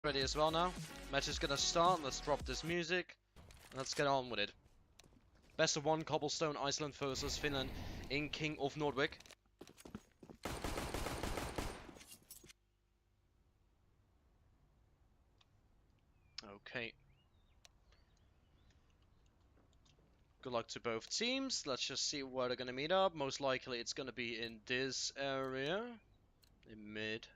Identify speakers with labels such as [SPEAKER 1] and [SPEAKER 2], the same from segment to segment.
[SPEAKER 1] Ready as well now. Match is gonna start. Let's drop this music. Let's get on with it. Best of one, Cobblestone, Iceland versus Finland in King of Nordic. Okay. Good luck to both teams. Let's just see where they're gonna meet up. Most likely it's gonna be in this area. In mid.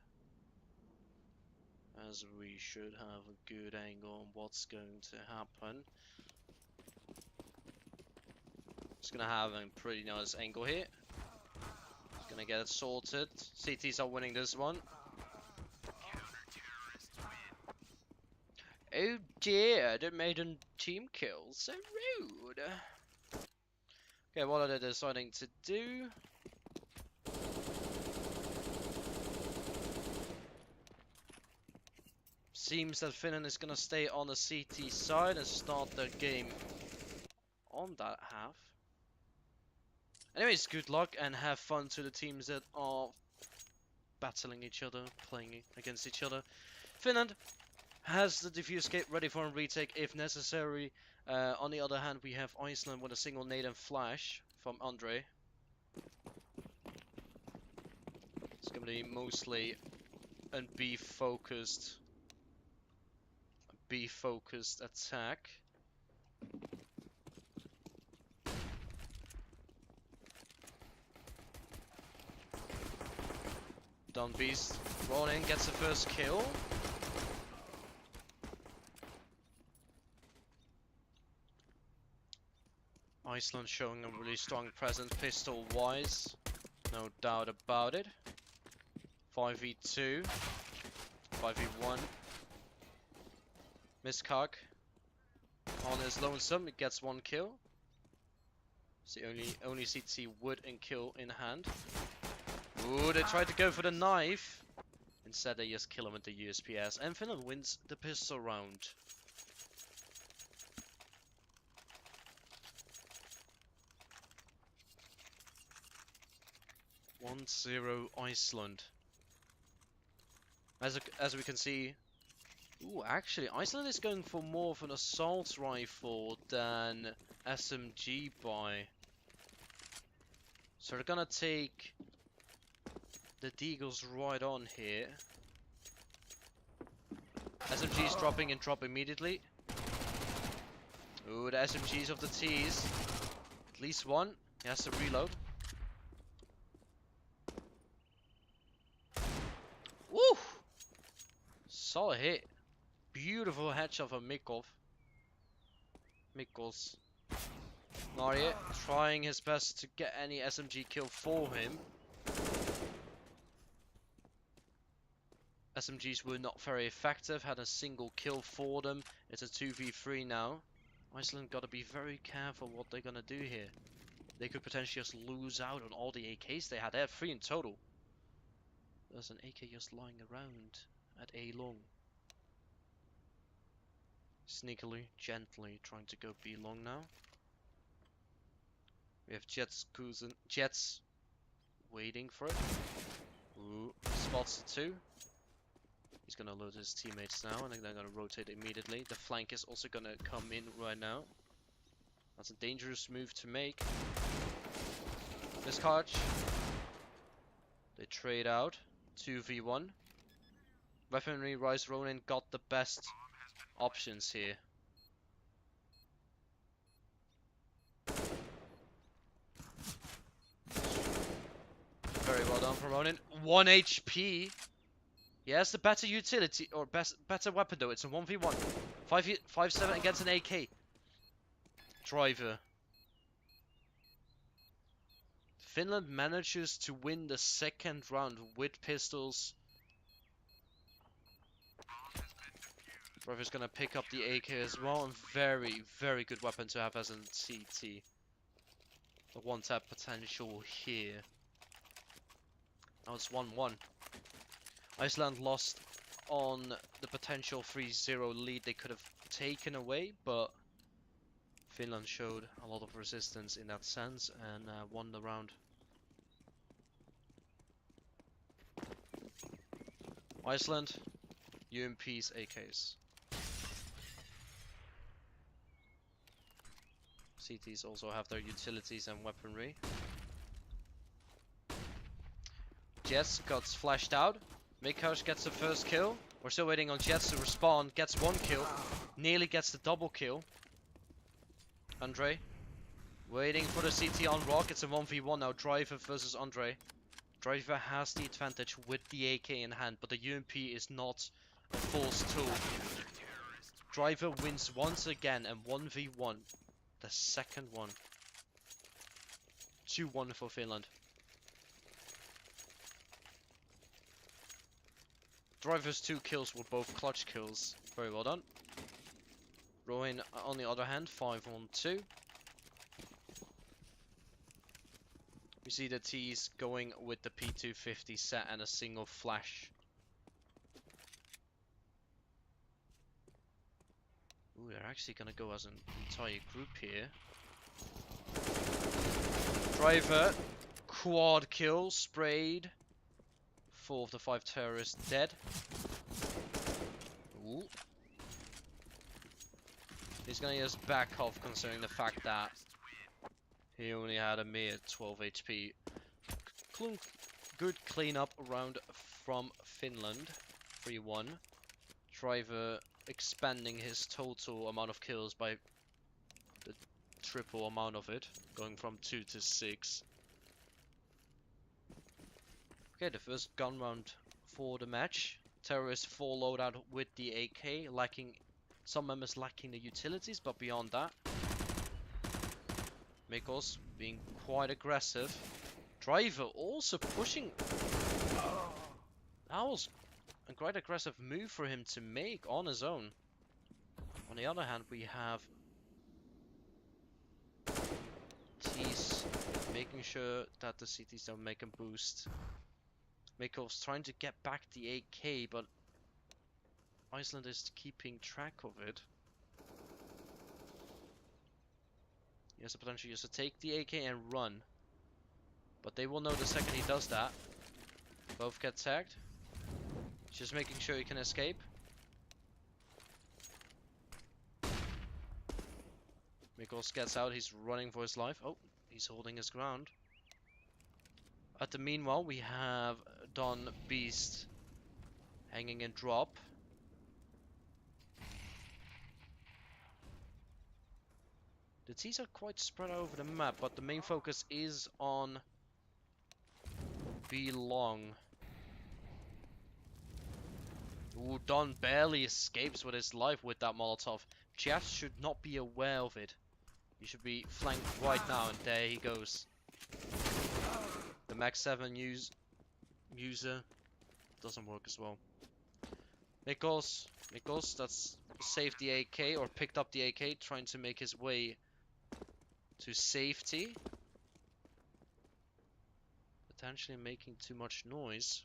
[SPEAKER 1] As we should have a good angle on what's going to happen. It's gonna have a pretty nice angle here. It's gonna get it sorted. CTs are winning this one. Oh dear, they made a team kill. So rude. Okay, what are they deciding to do? Seems that Finland is gonna stay on the CT side and start their game on that half. Anyways, good luck and have fun to the teams that are battling each other, playing against each other. Finland has the defuse gate ready for a retake if necessary. On the other hand, we have Iceland with a single nade and flash from Andre. It's gonna be mostly a B-focused attack. Down Beast, Ronin gets the first kill. Iceland showing a really strong presence pistol-wise, no doubt about it. 5v2, 5v1. Miskak on his lonesome, it gets one kill. It's the only CT wood and kill in hand. Ooh, they tried to go for the knife. Instead, they just kill him with the USPS, and Finland wins the pistol round. One 0 Iceland. As we can see, ooh, actually, Iceland is going for more of an assault rifle than SMG buy. So they're gonna take the Deagles right on here. SMGs dropping and drop immediately. Ooh, the SMGs of the T's. At least one. He has to reload. Woo! Solid hit. Beautiful headshot from Mikov. Mikos. Narya trying his best to get any SMG kill for him. SMGs were not very effective, had a single kill for them. It's a 2v3 now. Iceland gotta be very careful what they're gonna do here. They could potentially just lose out on all the AKs they had. They had 3 in total. There's an AK just lying around at A long. Sneakily, gently trying to go B long now. We have Jets waiting for it. Ooh, spots the 2. He's gonna load his teammates now, and then they're gonna rotate immediately. The flank is also gonna come in right now. That's a dangerous move to make. Discard. They trade out. 2v1. Weaponry Rise Ronin got the best options here. Very well done from Ronin. 1 HP. He has the better utility, or better weapon though. It's a 1v1. 5-7 against an AK. Driver. Finland manages to win the second round with pistols. Driver's gonna pick up the AK as well, and very, very good weapon to have as a CT. The one-tap potential here. Now it's 1-1. Iceland lost on the potential 3-0 lead they could have taken away, but Finland showed a lot of resistance in that sense and won the round. Iceland UMPs, AKs. CTs also have their utilities and weaponry. Jets got flashed out. Mikosh gets the first kill. We're still waiting on Jets to respawn. Gets one kill. Nearly gets the double kill. Andre. Waiting for the CT on Rock. It's a 1v1 now. Driver versus Andre. Driver has the advantage with the AK in hand, but the UMP is not a force tool. Driver wins once again and 1v1. The second one. 2-1 for Finland. Driver's 2 kills were both clutch kills. Very well done. Rowan, on the other hand, 5-1-2. We see the T's going with the P250 set and a single flash. Ooh, they're actually gonna go as an entire group here. Driver, quad kill, sprayed. 4 of the 5 terrorists dead. Ooh. He's gonna just back off considering the fact that he only had a mere 12 HP. Good cleanup round from Finland. 3-1. Driver expanding his total amount of kills by the triple amount of it, going from 2 to 6. Okay, the first gun round for the match. Terrorists full loadout with the AK, lacking some members lacking the utilities, but beyond that, Mikos being quite aggressive. Driver also pushing. That was a quite aggressive move for him to make on his own. On the other hand, we have T's making sure that the CTs don't make a boost. Mikos trying to get back the AK, but Iceland is keeping track of it. He has the potential just to take the AK and run. But they will know the second he does that. Both get tagged. Just making sure he can escape. Mikos gets out, he's running for his life. Oh, he's holding his ground. At the meanwhile, we have Don Beast hanging in drop. The T's are quite spread over the map, but the main focus is on B Long. Ooh, Don barely escapes with his life with that Molotov. Jeff should not be aware of it. He should be flanked right now, and there he goes. The Max 7 user doesn't work as well. Mikos that's saved the AK, or picked up the AK, trying to make his way to safety. Potentially making too much noise,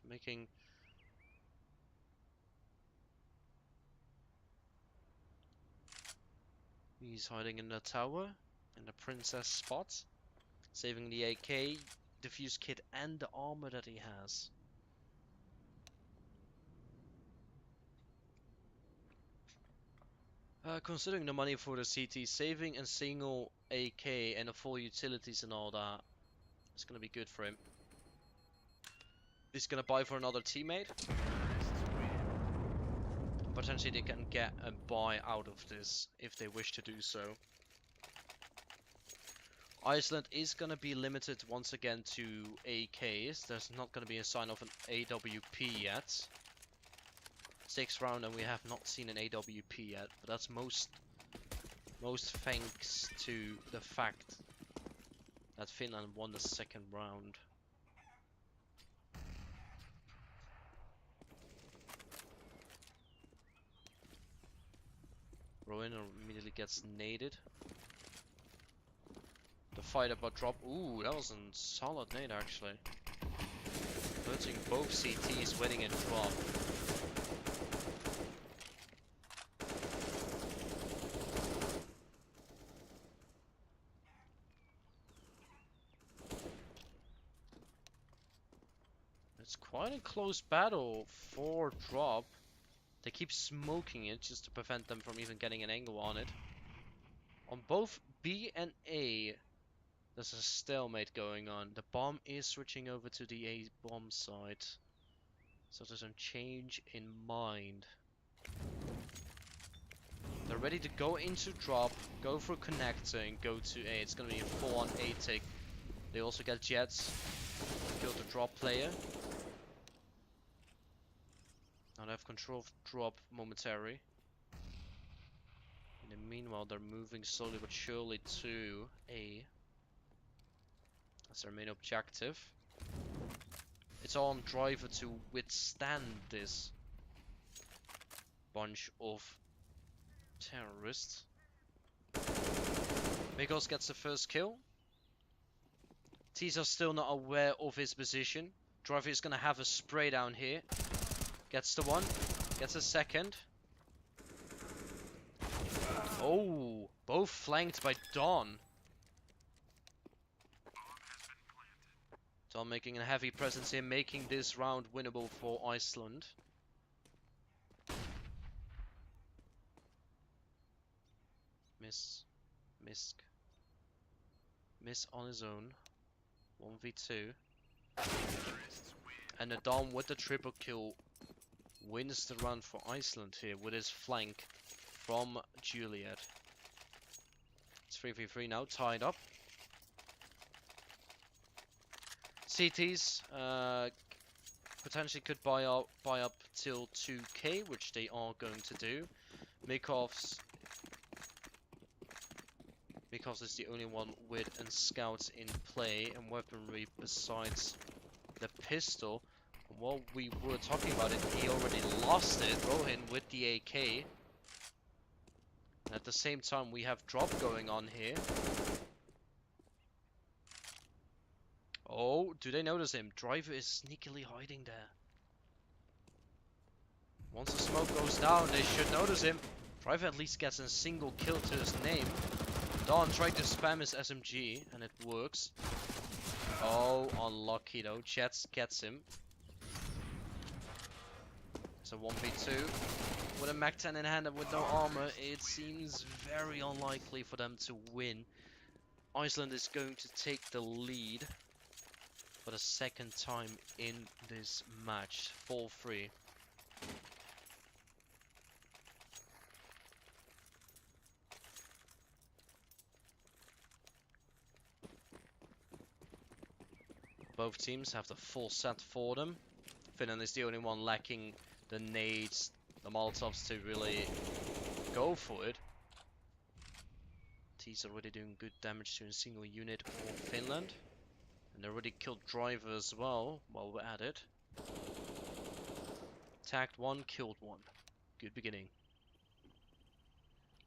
[SPEAKER 1] He's hiding in the tower, in the princess spot, saving the AK, defuse kit, and the armor that he has. Considering the money for the CT, saving a single AK and the full utilities and all that, it's gonna be good for him. He's gonna buy for another teammate. Potentially they can get a buy out of this if they wish to do so. Iceland is gonna be limited once again to AKs. There's not gonna be a sign of an AWP yet. 6th round and we have not seen an AWP yet, but that's most thanks to the fact that Finland won the 2nd round. Rowan immediately gets naded. The fight about drop. Ooh, that was a solid nade actually. Hurting both CTs, winning in drop. It's quite a close battle for drop. They keep smoking it just to prevent them from even getting an angle on it. On both B and A, there's a stalemate going on. The bomb is switching over to the A bomb side. So there's a change in mind. They're ready to go into drop, go for connector, and go to A. It's gonna be a full-on A tick. They also get jets. Kill the drop player. Now they have control of drop momentarily. In the meanwhile, they're moving slowly but surely to A. That's their main objective. It's all on driver to withstand this bunch of terrorists. Migos gets the first kill. T's are still not aware of his position. Driver is gonna have a spray down here. Gets the one. Gets a second. Oh, both flanked by Dawn. Dawn making a heavy presence here, making this round winnable for Iceland. Miss on his own. 1v2. And the Dawn with the triple kill wins the round for Iceland here with his flank from Juliet. It's 3v3 now, tied up. CTs potentially could buy up till 2k, which they are going to do. Mikovs is the only one with and scouts in play and weaponry besides the pistol. And while we were talking about it, he already lost it, Rohin with the AK. And at the same time we have drop going on here. Oh, do they notice him? Driver is sneakily hiding there. Once the smoke goes down, they should notice him. Driver at least gets a single kill to his name. Dawn tried to spam his SMG, and it works. Oh, unlucky though. Jets gets him. It's a 1v2. With a Mac-10 in hand and with no armor, it seems very unlikely for them to win. Iceland is going to take the lead for the second time in this match. 4-3. Both teams have the full set for them. Finland is the only one lacking the nades, the molotovs to really go for it. T's already doing good damage to a single unit for Finland. And they already killed driver as well while we're at it. Tagged one, killed one. Good beginning.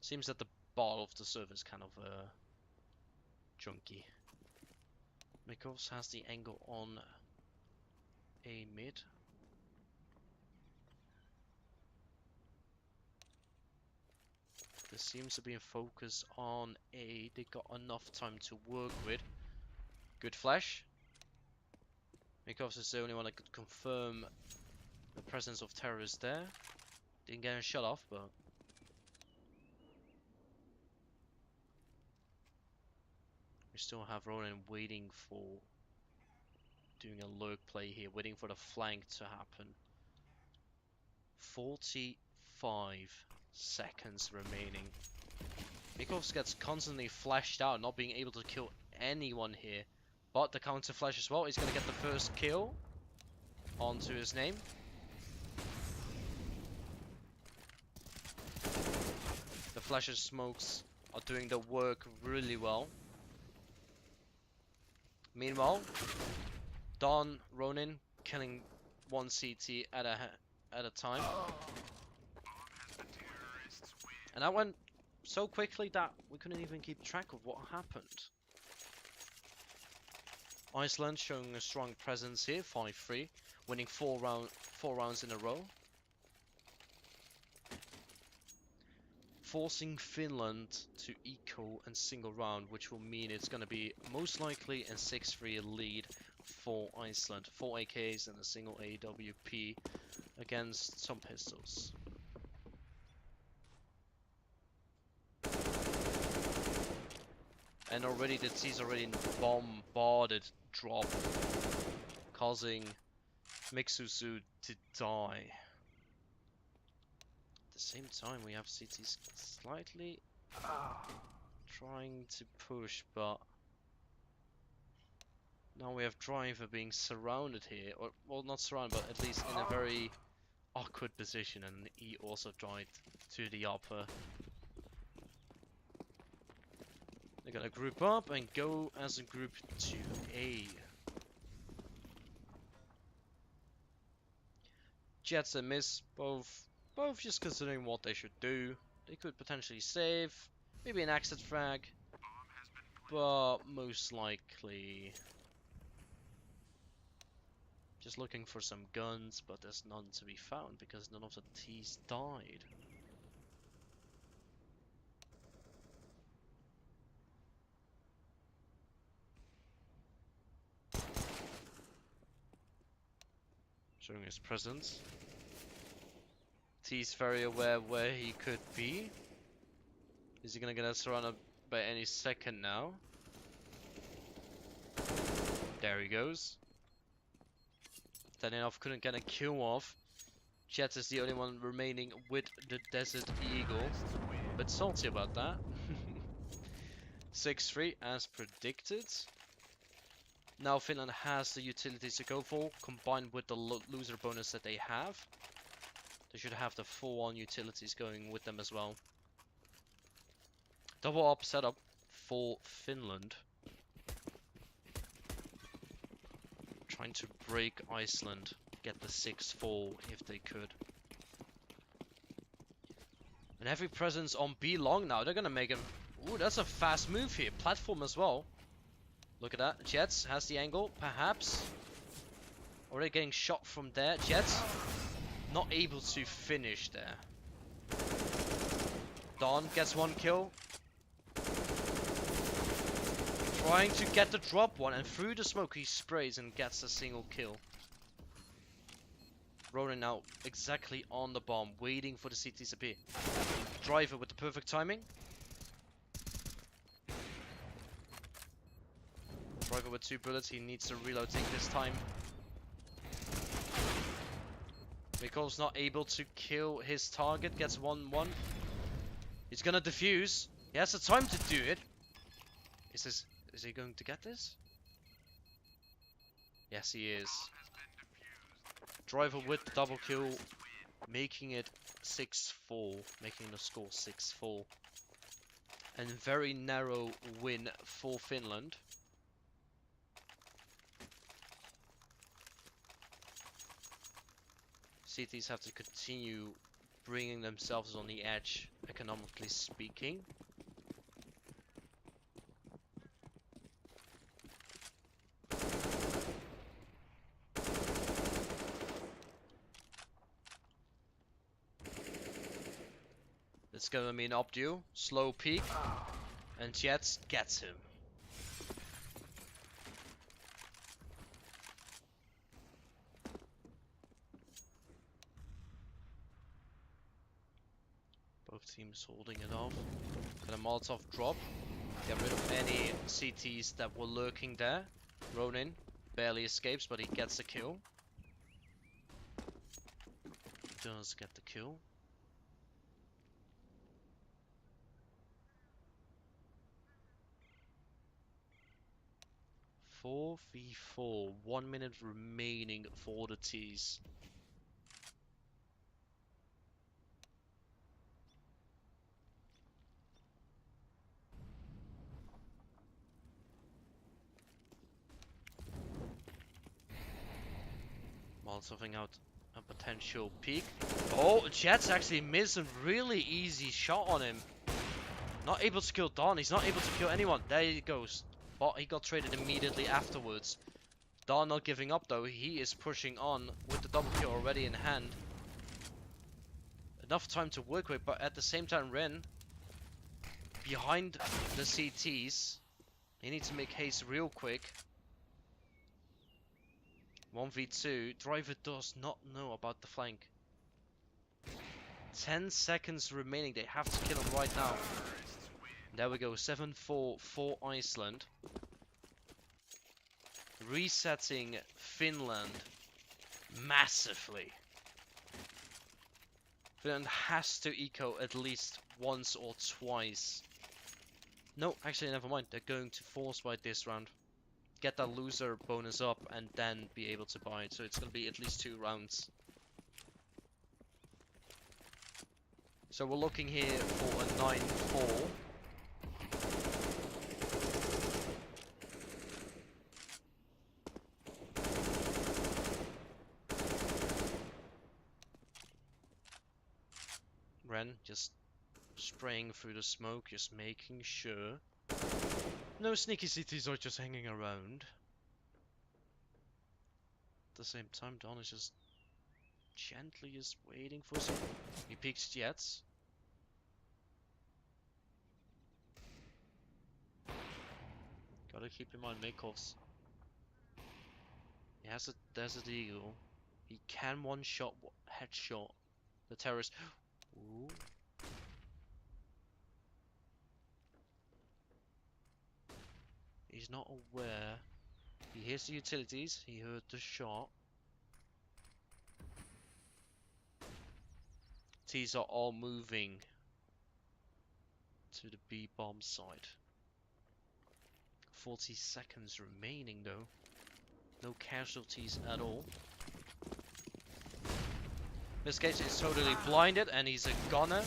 [SPEAKER 1] Seems that the ball of the server is kind of junky. Mikovs has the angle on A mid. There seems to be a focus on A. They got enough time to work with. Good flash. Mikovs is the only one that could confirm the presence of terrorists there. Didn't get a shot off, but we still have Ronan waiting for doing a lurk play here, waiting for the flank to happen. 45 seconds remaining. Mikovs gets constantly flashed out, not being able to kill anyone here. But the counter flash as well. He's going to get the first kill onto his name. The flashes smokes are doing the work really well. Meanwhile, Dawn, Ronin killing one CT at a time. And that went so quickly that we couldn't even keep track of what happened. Iceland showing a strong presence here, 5-3, winning four rounds in a row. Forcing Finland to eco and single round, which will mean it's going to be most likely a 6-3 lead for Iceland. 4 AKs and a single AWP against some pistols. And already the T's already bombarded drop, causing Mixusu to die. At the same time, we have CTs slightly trying to push, but now we have Driver being surrounded here, or well, not surrounded, but at least in a very awkward position, and he also died to the upper. They're gonna group up and go as a group to A. Jets and Miss, both just considering what they should do. They could potentially save, maybe an exit frag, but most likely just looking for some guns, but there's none to be found because none of the T's died. Showing his presence. T's very aware where he could be. Is he gonna get surrounded by any second now? There he goes. Danilov couldn't get a kill off. Jet is the only one remaining with the Desert Eagle. A bit salty about that. 6-3 as predicted. Now Finland has the utilities to go for, combined with the loser bonus that they have. They should have the full-on utilities going with them as well. Double up setup for Finland. Trying to break Iceland, get the 6-4 if they could. And heavy presence on B long now. They're gonna make him. Ooh, that's a fast move here. Platform as well. Look at that. Jets has the angle, perhaps. Already getting shot from there. Jets not able to finish there. Dawn gets one kill. Trying to get the drop one, and through the smoke he sprays and gets a single kill. Ronan now exactly on the bomb, waiting for the CTs to appear. Driver with the perfect timing. Driver with 2 bullets, he needs to reload, take this time. Mikol's not able to kill his target, gets 1-1. He's gonna defuse. He has the time to do it. Is he going to get this? Yes, he is. Driver with the double kill, making it 6-4, making the score 6-4. And very narrow win for Finland. CTs have to continue bringing themselves on the edge, economically speaking. It's gonna be an updo, slow peek, and Jets gets him. Both teams holding it off. Got a Molotov drop. Get rid of any CTs that were lurking there. Ronin barely escapes, but he gets the kill. Does get the kill. 4v4, 1 minute remaining for the T's. Molotoving out a potential peek. Oh, Jets actually missed a really easy shot on him. Not able to kill Dawn, he's not able to kill anyone. There he goes. But he got traded immediately afterwards. Dawn not giving up though, he is pushing on with the double kill already in hand. Enough time to work with, but at the same time Ren behind the CTs. He needs to make haste real quick. 1v2, Driver does not know about the flank. 10 seconds remaining, they have to kill him right now. There we go, 7-4 for Iceland. Resetting Finland massively. Finland has to eco at least once or twice. No, actually, never mind. They're going to force buy this round. Get that loser bonus up and then be able to buy it. So it's going to be at least 2 rounds. So we're looking here for a 9-4. Ren just spraying through the smoke, just making sure no sneaky cities are just hanging around. At the same time, Don is just gently just waiting for some. He peeks jets. Gotta keep in mind Makov's. He has a Desert Eagle. He can one-shot, headshot the terrorist. Ooh. He's not aware. He hears the utilities. He heard the shot. T's are all moving to the B bomb site. 40 seconds remaining though. No casualties at all. This case is totally blinded and he's a gunner.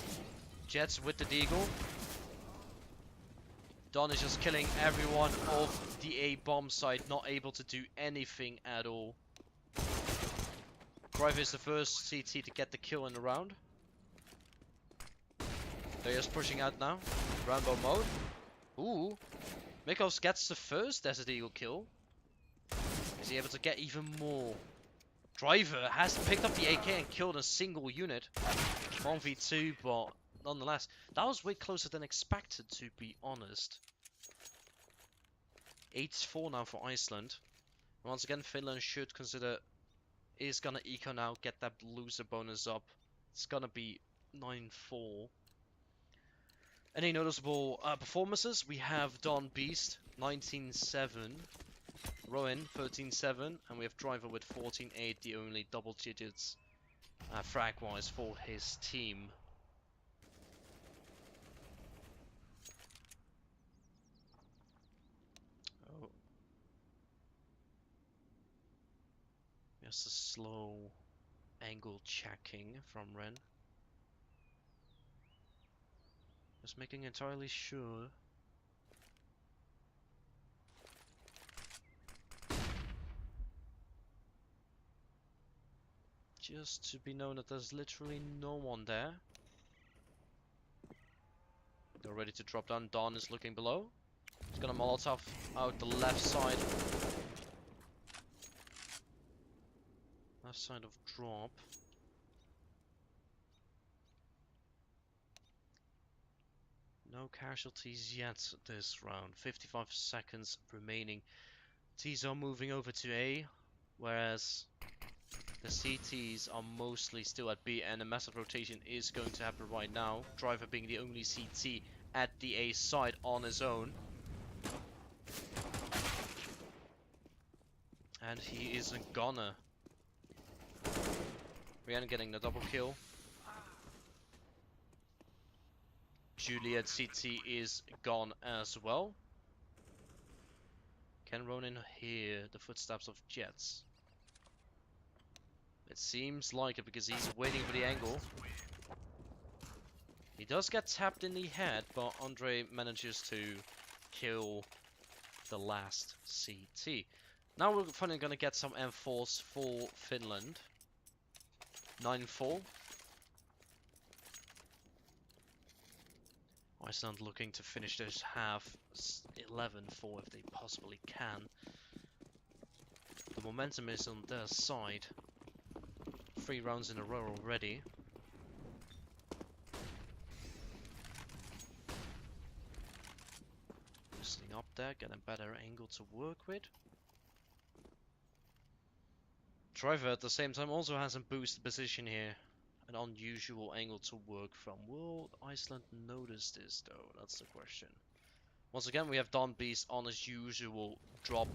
[SPEAKER 1] Jets with the Deagle. Don is just killing everyone off the A bomb site, not able to do anything at all. Driver is the first CT to get the kill in the round. They're just pushing out now. Rambo mode. Ooh. Mikos gets the first Desert Eagle kill. Is he able to get even more? Driver has picked up the AK and killed a single unit. 1v2, but nonetheless, that was way closer than expected, to be honest. 8-4 now for Iceland. Once again, Finland should consider, is gonna eco now, get that loser bonus up. It's gonna be 9-4. Any noticeable performances? We have Don Beast, 19-7. Rowan, 13-7. And we have Driver with 14-8, the only double digits frag-wise for his team. Oh. Just a slow angle checking from Ren. Just making entirely sure. Just to be known that there's literally no one there. They're ready to drop down. Dawn is looking below. He's gonna Molotov out the left side. Left side of drop. No casualties yet this round. 55 seconds remaining. T's are moving over to A, whereas the CTs are mostly still at B, and a massive rotation is going to happen right now. Driver being the only CT at the A side on his own. And he is a gunner. Rihanna getting the double kill. Juliet CT is gone as well. Can Ronin hear the footsteps of jets? It seems like it because he's waiting for the angle. He does get tapped in the head, but Andre manages to kill the last CT. Now we're finally going to get some M4s for Finland. 9-4. Iceland looking to finish this half 11-4 if they possibly can. The momentum is on their side. 3 rounds in a row already. Listening up there, get a better angle to work with. Driver at the same time also has a boosted position here. an unusual angle to work from. Will Iceland notice this though? That's the question. Once again, we have Dawn Beast on his usual drop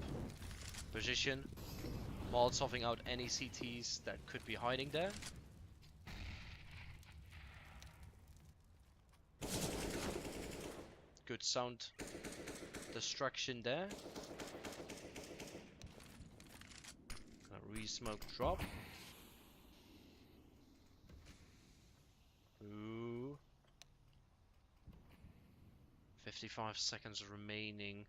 [SPEAKER 1] position, molotoving out any CTs that could be hiding there. Good sound destruction there. Gonna re-smoke drop. Ooh. 55 seconds remaining.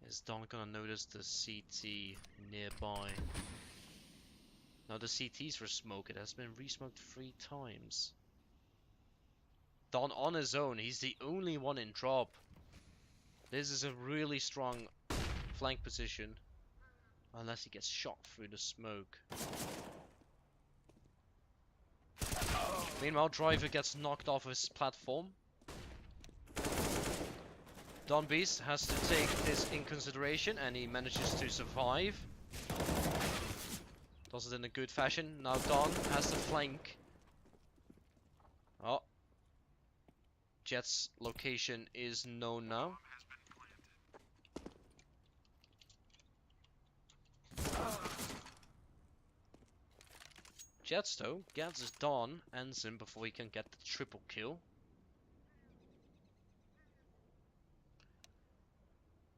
[SPEAKER 1] Is Dawn gonna notice the CT nearby? Now the CTs were smoked. It has been re-smoked 3 times. Dawn on his own. He's the only one in drop. This is a really strong flank position. Unless he gets shot through the smoke. Meanwhile, Driver gets knocked off his platform. Dawn Beast has to take this in consideration, and he manages to survive. Does it in a good fashion. Now Dawn has the flank. Oh. Jet's location is known now. Jets though gets his Dawn, ends him before he can get the triple kill.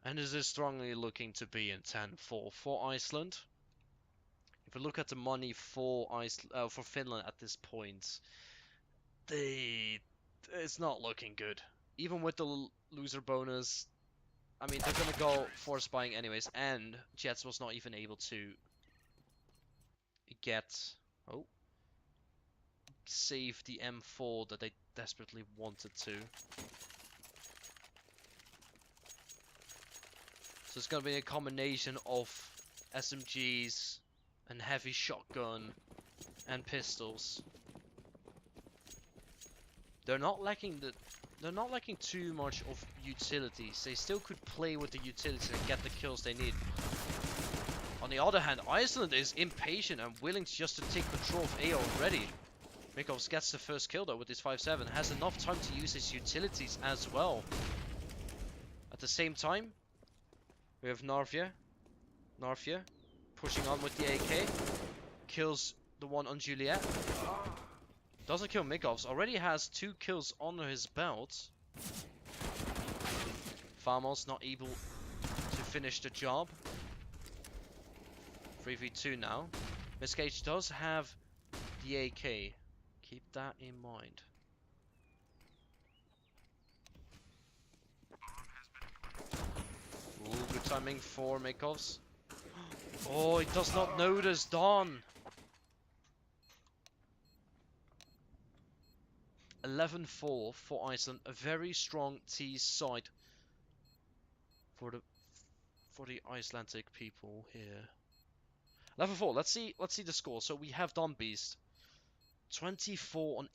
[SPEAKER 1] And this is strongly looking to be in 10-4 for Iceland. If we look at the money for for Finland at this point, it's not looking good. Even with the loser bonus, I mean, they're gonna go for spying anyways, and Jets was not even able to get save the M4 that they desperately wanted to. So it's gonna be a combination of SMGs and heavy shotgun and pistols. They're not lacking too much of utilities. They still could play with the utilities and get the kills they need. On the other hand, Iceland is impatient and willing just to take control of A already. Mikovs gets the first kill though with his 5-7, has enough time to use his utilities as well. At the same time, we have Narvia pushing on with the AK, kills the one on Juliet. Doesn't kill Mikovs, already has 2 kills under his belt. Farmos not able to finish the job. 3v2 now. Miss Cage does have the AK. Keep that in mind. Ooh, good timing for Mikovs. Oh, he does not notice Dawn. 11-4 for Iceland. A very strong T side for the Icelandic people here. 11-4. Let's see the score. So we have Dawn Beast 24-8,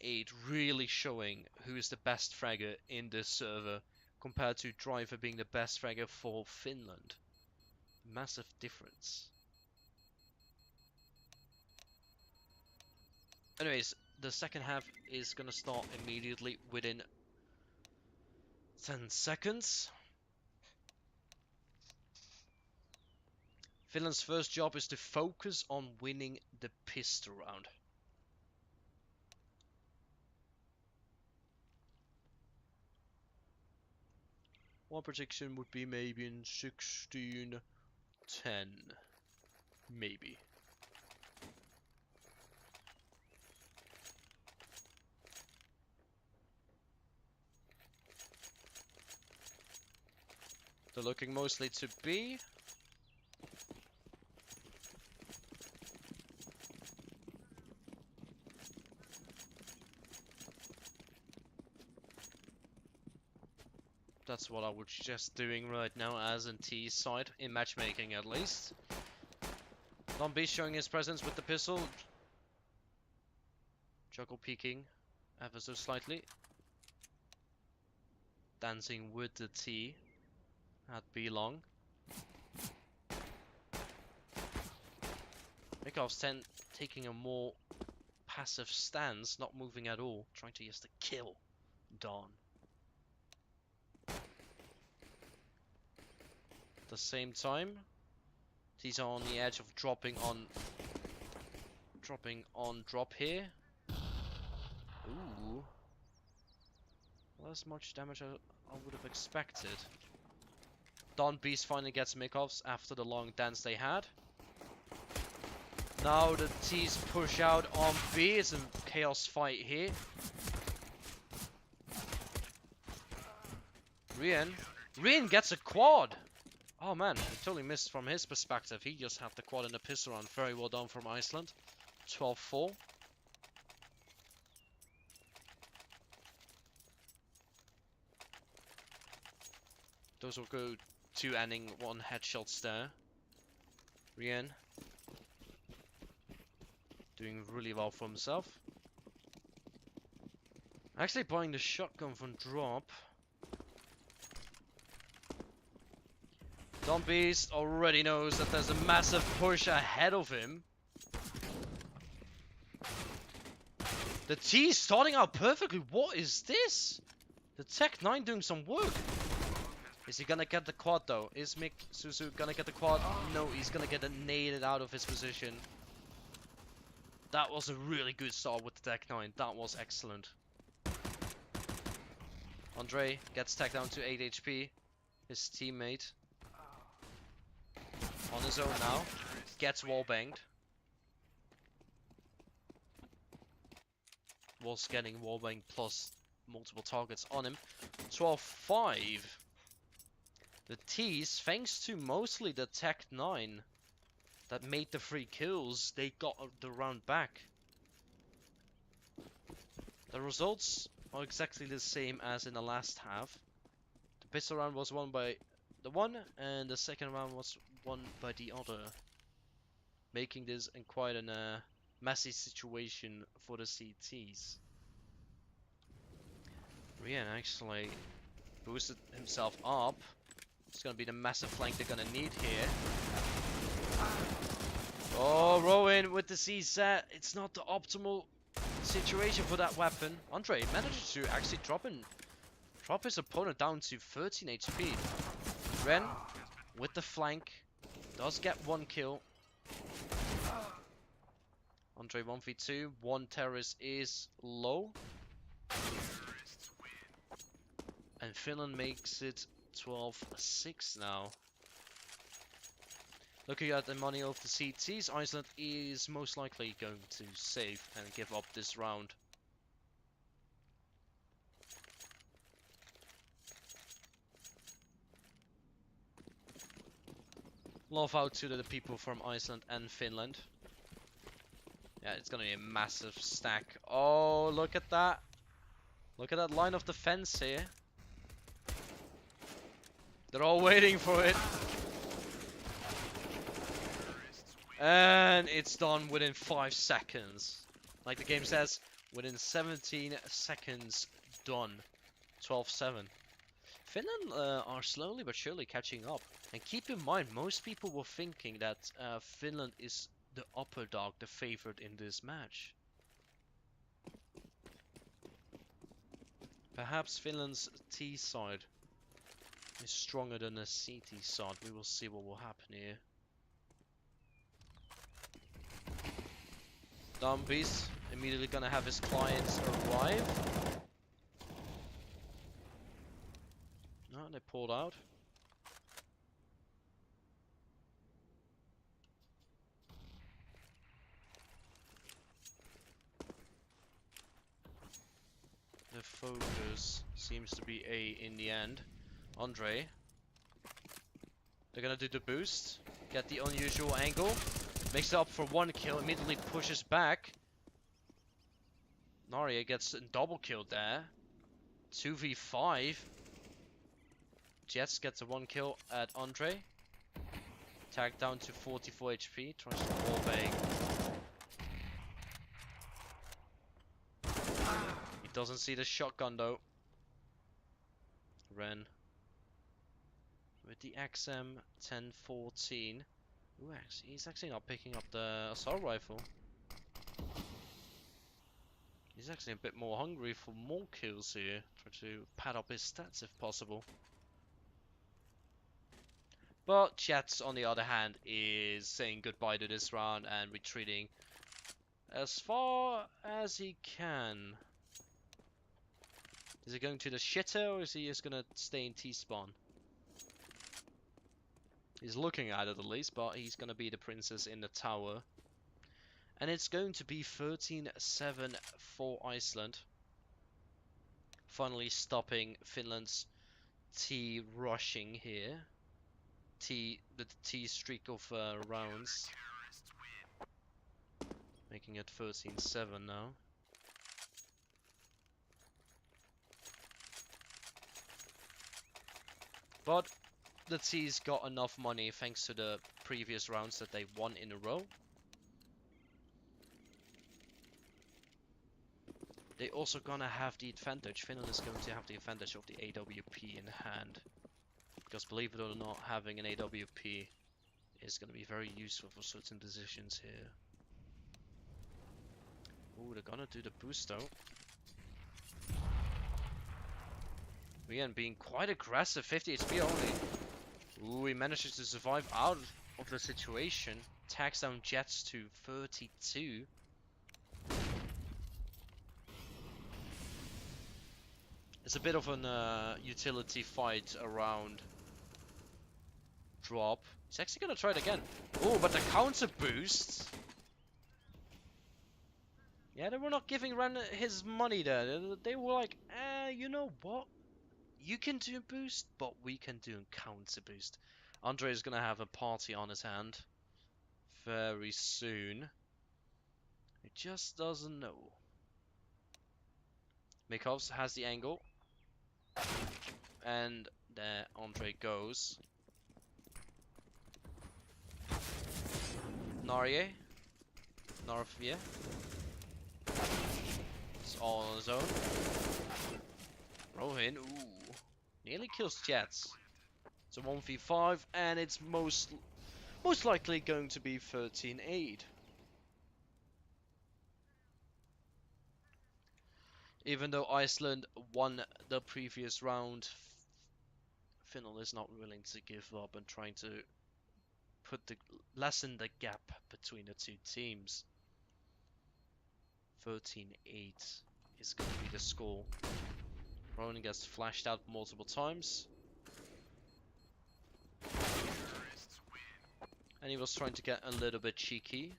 [SPEAKER 1] really showing who is the best fragger in this server compared to Driver being the best fragger for Finland. Massive difference. Anyways, the second half is gonna start immediately within 10 seconds. Finland's first job is to focus on winning the pistol round. One prediction would be maybe in 16-10. Maybe. They're looking mostly to B. That's what I would suggest doing right now as in T's side, in matchmaking at least. Dawn Beast showing his presence with the pistol. Juggle peeking ever so slightly. Dancing with the T at B long. Mikovs taking a more passive stance, not moving at all, trying to just kill Dawn. At the same time, these are on the edge of dropping on drop here. Ooh. Well, as much damage I would have expected. Dawn Beast finally gets make-offs after the long dance they had. Now the T's push out on B. It's a chaos fight here. Rian gets a quad! Oh man, I totally missed from his perspective. He just had the quad in the pistol round. Very well done from Iceland. 12-4. Those will go 2 ending 1 headshots there. Rian doing really well for himself. Actually buying the shotgun from drop. Dawn Beast already knows that there's a massive push ahead of him. The T starting out perfectly. What is this? The Tech 9 doing some work. Is he gonna get the quad though? Is Mick Suzu gonna get the quad? No, he's gonna get it naded out of his position. That was a really good start with the Tech 9. That was excellent. Andre gets tagged down to 8 HP. His teammate on his own now. Gets wallbanged. Was getting wallbanged plus multiple targets on him. 12-5. The T's, thanks to mostly the Tech 9 that made the 3 kills, they got the round back. The results are exactly the same as in the last half. The pistol round was won by the one, and the second round was won by the other. Making this in quite a messy situation for the CTs. Rian actually boosted himself up. It's gonna be the massive flank they're gonna need here. Oh, Rowan with the CZ. It's not the optimal situation for that weapon. Andre manages to actually drop his opponent down to 13 HP. Ren with the flank does get 1 kill. Andre 1v2. 1 terrorist is low. And Finland makes it 12-6 now. Looking at the money of the CTs, Iceland is most likely going to save and give up this round. Love out to the people from Iceland and Finland. Yeah, it's gonna be a massive stack. Oh, look at that. Look at that line of defense here. They're all waiting for it. And it's done within 5 seconds. Like the game says, within 17 seconds done. 12-7. Finland are slowly but surely catching up. And keep in mind, most people were thinking that Finland is the upper dog, the favorite in this match. Perhaps Finland's T side is stronger than the CT side. We will see what will happen here. Dumbies immediately gonna have his clients arrive. No, they pulled out. The focus seems to be A in the end. Andre. They're gonna do the boost. Get the unusual angle. Makes it up for 1 kill. Immediately pushes back. Naria gets a double kill there. 2v5. Jets gets a 1 kill at Andre. Tagged down to 44 HP. Tries to wallbang. He doesn't see the shotgun though. Ren. With the XM 1014. Ooh, he's actually not picking up the assault rifle. He's actually a bit more hungry for more kills here. Try to pad up his stats if possible. But Jets, on the other hand, is saying goodbye to this round and retreating as far as he can. Is he going to the shitter or is he just gonna stay in T-spawn? He's looking at it at least, but he's gonna be the princess in the tower. And it's going to be 13-7 for Iceland. Finally stopping Finland's T rushing here. The T streak of rounds. Making it 13-7 now. But the T's got enough money thanks to the previous rounds that they won in a row. They also gonna have the advantage. Finland is going to have the advantage of the AWP in hand. Because believe it or not, having an AWP is gonna be very useful for certain decisions here. Ooh, they're gonna do the boost though. Again, being quite aggressive, 50 HP only. Ooh, he manages to survive out of the situation. Tags down Jets to 32. It's a bit of an utility fight around drop. He's actually gonna try it again. Oh, but the counter boost. Yeah, they were not giving Ren his money there. They were like, you know what? You can do a boost, but we can do a counter boost. Andre is gonna have a party on his hand very soon. He just doesn't know. Mikovs has the angle. And there Andre goes. Narye. Narvie. It's all on his own. Rohin, ooh. Nearly kills Jets. It's a 1v5 and it's most likely going to be 13-8. Even though Iceland won the previous round, Finland is not willing to give up and trying to lessen the gap between the two teams. 13-8 is going to be the score. Ronan gets flashed out multiple times. And he was trying to get a little bit cheeky.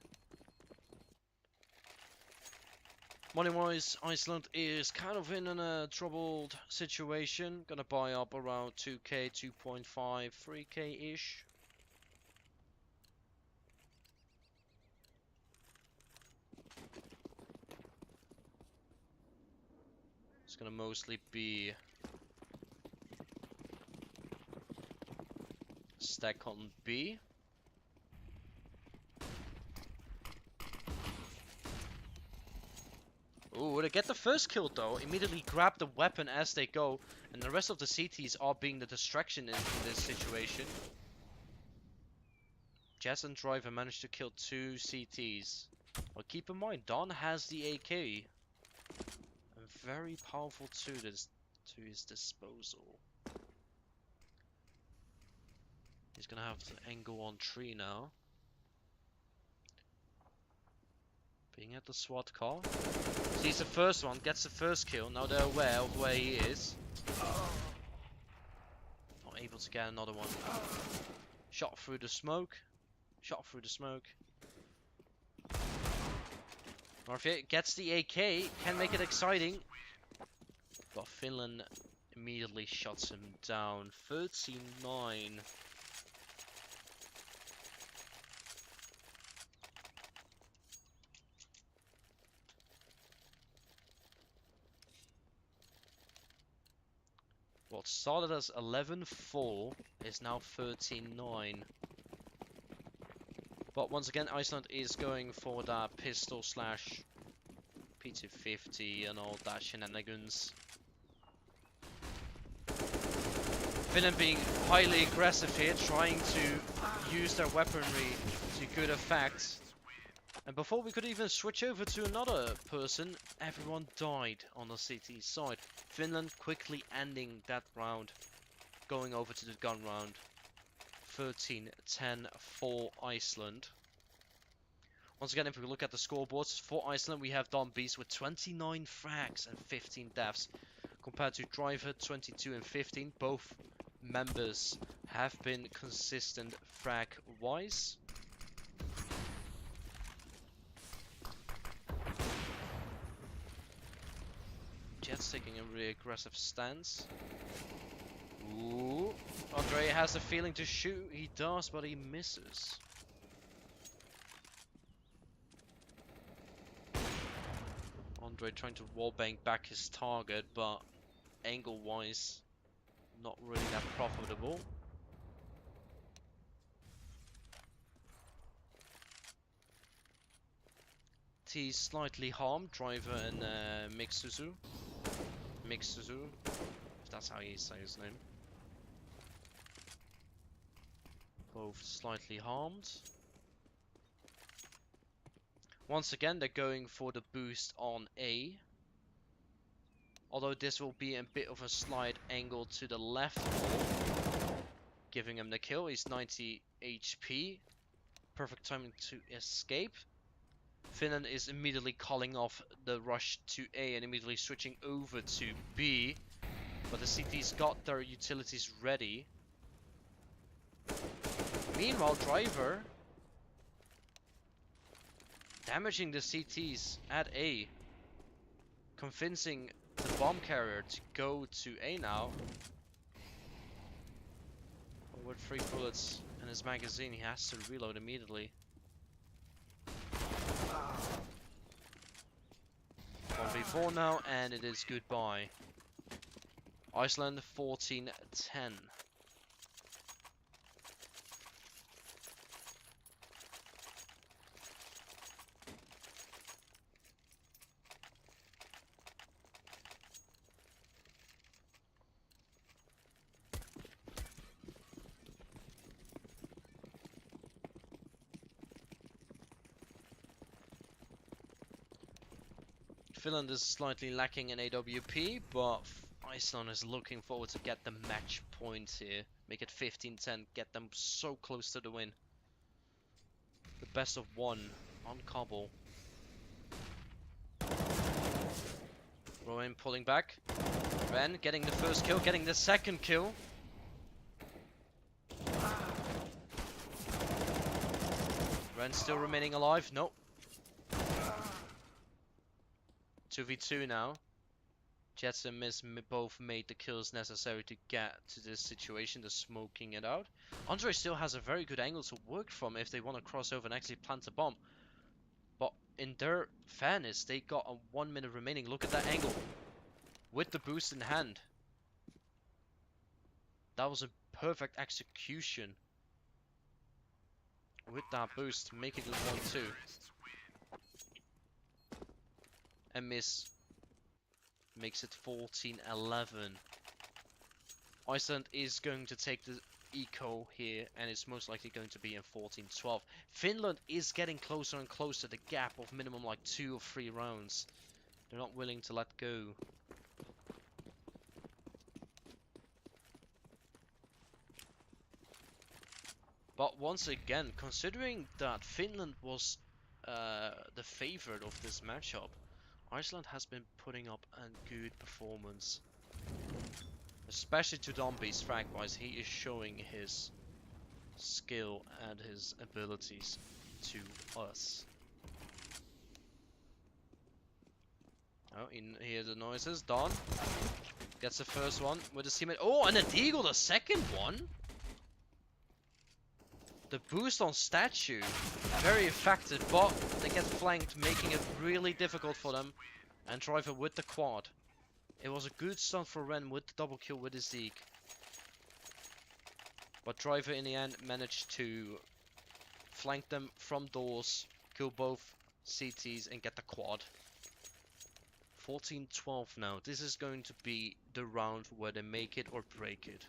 [SPEAKER 1] Money-wise, Iceland is kind of in a troubled situation. Gonna buy up around 2k, 2.5, 3k-ish. It's gonna mostly be stack on B. Ooh, they get the first kill though. Immediately grab the weapon as they go. And the rest of the CTs are being the distraction in this situation. Jazz and Driver managed to kill 2 CTs. But keep in mind, Don has the AK. A very powerful tool to his disposal. He's gonna have to angle on 3 now. Being at the SWAT car. Sees the first one, gets the first kill. Now they're aware of where he is. Not able to get another one. Shot through the smoke. Shot through the smoke. Norfiet gets the AK. Can make it exciting. But Finland immediately shuts him down. 39. What started as 11-4 is now 13-9. But once again, Iceland is going for that pistol slash P250 and all that shenanigans. Finland being highly aggressive here, trying to use their weaponry to good effect. And before we could even switch over to another person, everyone died on the CT side. Finland quickly ending that round, going over to the gun round. 13-10 for Iceland. Once again, if we look at the scoreboards, for Iceland we have Don Beast with 29 frags and 15 deaths, compared to Driver 22 and 15. Both members have been consistent frag-wise. Jet's taking a really aggressive stance. Ooh, Andre has a feeling to shoot. He does, but he misses. Andre trying to wallbang back his target, but angle-wise, not really that profitable. T slightly harmed, Driver and Mixuzu, if that's how you say his name. Both slightly harmed. Once again, they're going for the boost on A. Although this will be a bit of a slight angle to the left wall, giving him the kill. He's 90 HP. Perfect timing to escape. Finland is immediately calling off the rush to A and immediately switching over to B. But the CT's got their utilities ready. Meanwhile, Driver damaging the CTs at A, convincing the bomb carrier to go to A now. But with 3 bullets in his magazine, he has to reload immediately. 1v4 now, and it is goodbye. Iceland 14-10. Finland is slightly lacking in AWP, but Iceland is looking forward to get the match point here. Make it 15-10, get them so close to the win. The best of 1 on Cobble. Rowan pulling back. Ren getting the first kill, getting the second kill. Ren still remaining alive. Nope. 2v2 now. Jets and Miss both made the kills necessary to get to this situation, the smoking it out. Andre still has a very good angle to work from if they want to cross over and actually plant a bomb. But in their fairness, they got a 1 minute remaining. Look at that angle. With the boost in hand. That was a perfect execution. With that boost, making it 1-2. And Miss makes it 14-11. Iceland is going to take the eco here, and it's most likely going to be in 14-12. Finland is getting closer and closer, the gap of minimum like 2 or 3 rounds. They're not willing to let go. But once again, considering that Finland was the favorite of this matchup, Iceland has been putting up a good performance. Especially to Dombi's frag-wise, he is showing his skill and his abilities to us. Oh, in here the noises. Don gets the first one with his teammate. Oh, and a Deagle the second one! The boost on Statue, very effective, but they get flanked, making it really difficult for them. And Driver with the quad. It was a good start for Ren with the double kill with his Zeke. But Driver in the end managed to flank them from doors, kill both CTs and get the quad. 14-12 now. This is going to be the round where they make it or break it.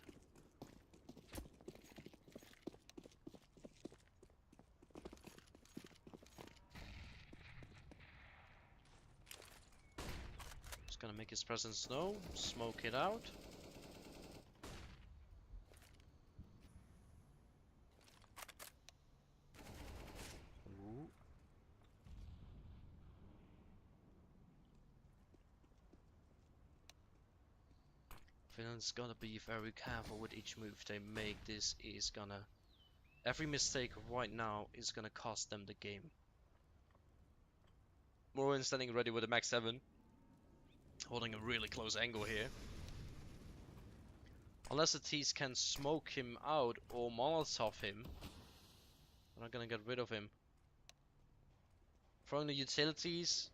[SPEAKER 1] gonna make his presence known, smoke it out. Ooh. Finland's gonna be very careful with each move they make. This is gonna... Every mistake right now is gonna cost them the game. Morwen standing ready with a Max 7. Holding a really close angle here. Unless the T's can smoke him out or Molotov him, we're not gonna get rid of him. Throwing the utilities.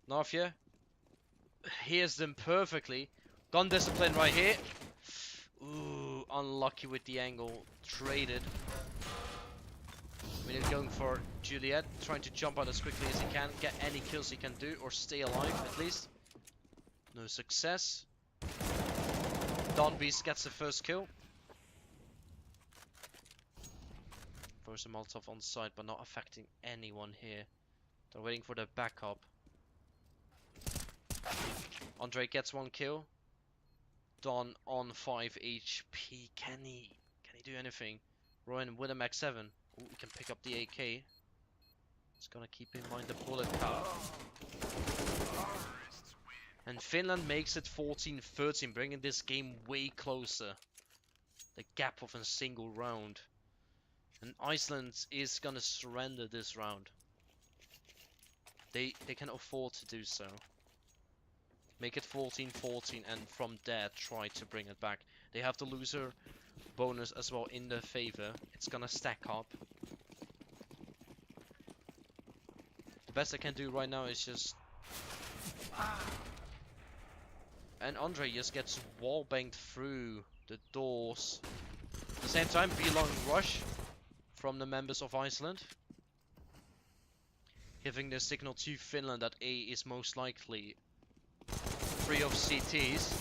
[SPEAKER 1] Narfia hears them perfectly. Gun discipline right here. Ooh, unlucky with the angle. Traded. We're going for Juliet, trying to jump out as quickly as he can, get any kills he can do, or stay alive at least. No success. Don Beast gets the first kill. Throws a Molotov on site, but not affecting anyone here. They're waiting for the backup. Andre gets one kill. Don on 5 HP. Can he do anything? Rowan with a Max 7. Ooh, he can pick up the AK. Just gonna keep in mind the bullet count. And Finland makes it 14-13, bringing this game way closer. The gap of a single round. And Iceland is gonna surrender this round. They can afford to do so. Make it 14-14 and from there try to bring it back. They have the loser bonus as well in their favor. It's gonna stack up. The best I can do right now is just... And Andre just gets wallbanged through the doors. At the same time, B-long rush from the members of Iceland. Giving the signal to Finland that A is most likely free of CTs.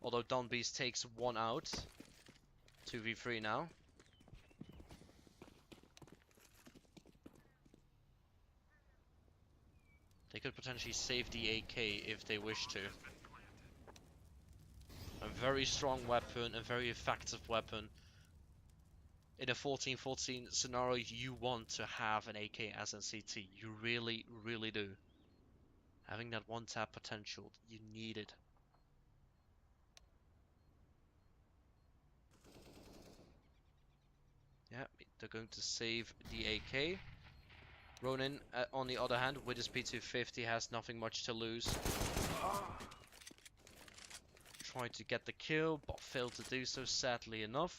[SPEAKER 1] Although Don Beast takes one out. 2v3 now. They could potentially save the AK if they wish to. A very strong weapon, a very effective weapon. In a 14-14 scenario, you want to have an AK as a CT. You really, really do. Having that one tap potential, you need it. Yeah, they're going to save the AK. Ronin, on the other hand, with his P250, has nothing much to lose. Tried to get the kill, but failed to do so, sadly enough.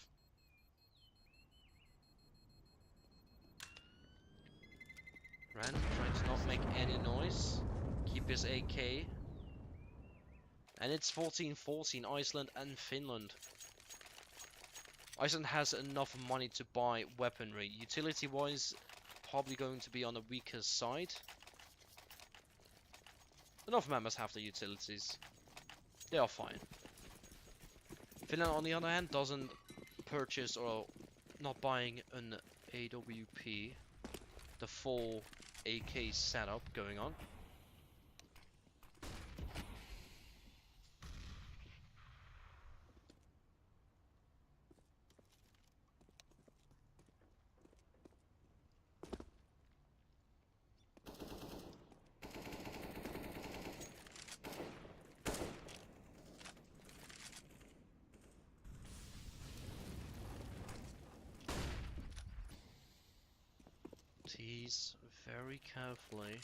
[SPEAKER 1] Ran, trying to not make any noise. Keep his AK. And it's 14-14, Iceland and Finland. Iceland has enough money to buy weaponry. Utility-wise, probably going to be on the weaker side. Enough members have the utilities. They are fine. Finland, on the other hand, doesn't purchase or not buying an AWP. The full AK setup going on. Tease very carefully.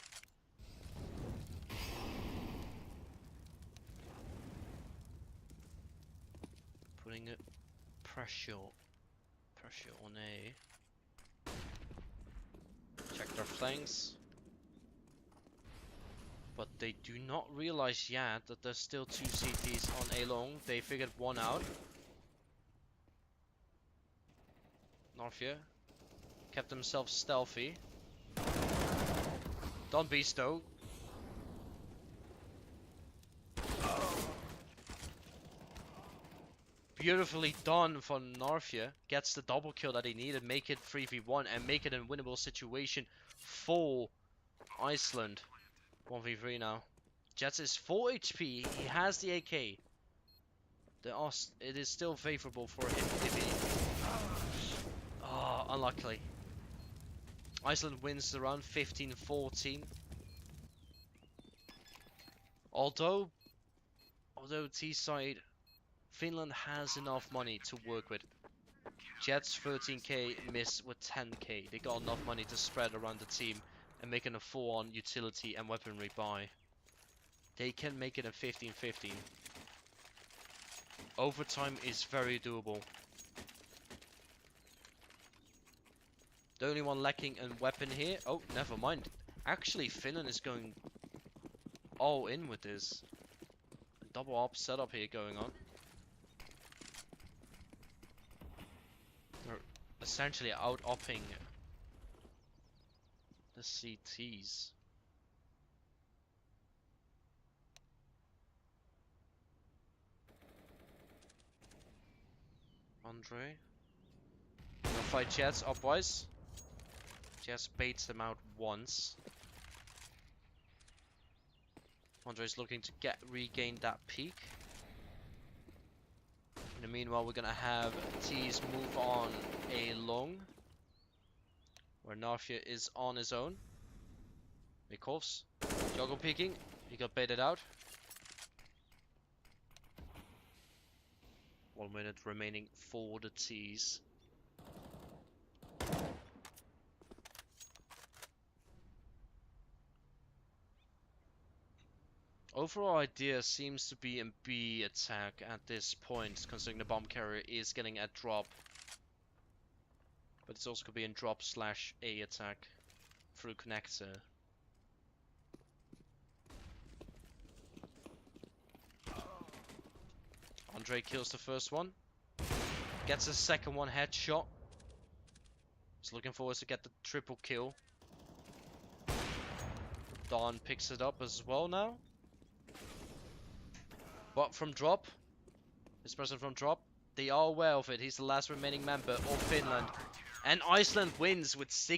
[SPEAKER 1] Putting a pressure on A. Check their flanks. But they do not realize yet that there's still two CTs on A long. They figured one out. Northia kept himself stealthy. Don Beast though. Beautifully done for Northia. Gets the double kill that he needed. Make it 3v1 and make it a winnable situation for Iceland. 1v3 now. Jets is 4 HP. He has the AK. It is still favorable for him if he... Oh, unluckily. Iceland wins the round 15-14. Although T-side, Finland has enough money to work with. Jets 13k miss with 10k. They got enough money to spread around the team and making a full-on utility and weaponry buy. They can make it a 15-15. Overtime is very doable. The only one lacking a weapon here... Oh, never mind. Actually, Finland is going all in with this. Double op setup here going on. They're essentially out-opping the CTs. Andre. Gonna fight Jets up, boys. Jets baits them out once. Andre's looking to regain that peak. In the meanwhile, we're gonna have T's move on a long, where Nafia is on his own. Mikovs juggle peeking. He got baited out. 1 minute remaining for the T's. Overall idea seems to be in B attack at this point, considering the bomb carrier is getting a drop. But it's also could be in drop / A attack through connector. Andre kills the first one. Gets a second one headshot. He's looking forward to get the triple kill. Don picks it up as well now. But from drop, this person from drop, they are aware of it. He's the last remaining member of Finland. And Iceland wins with 6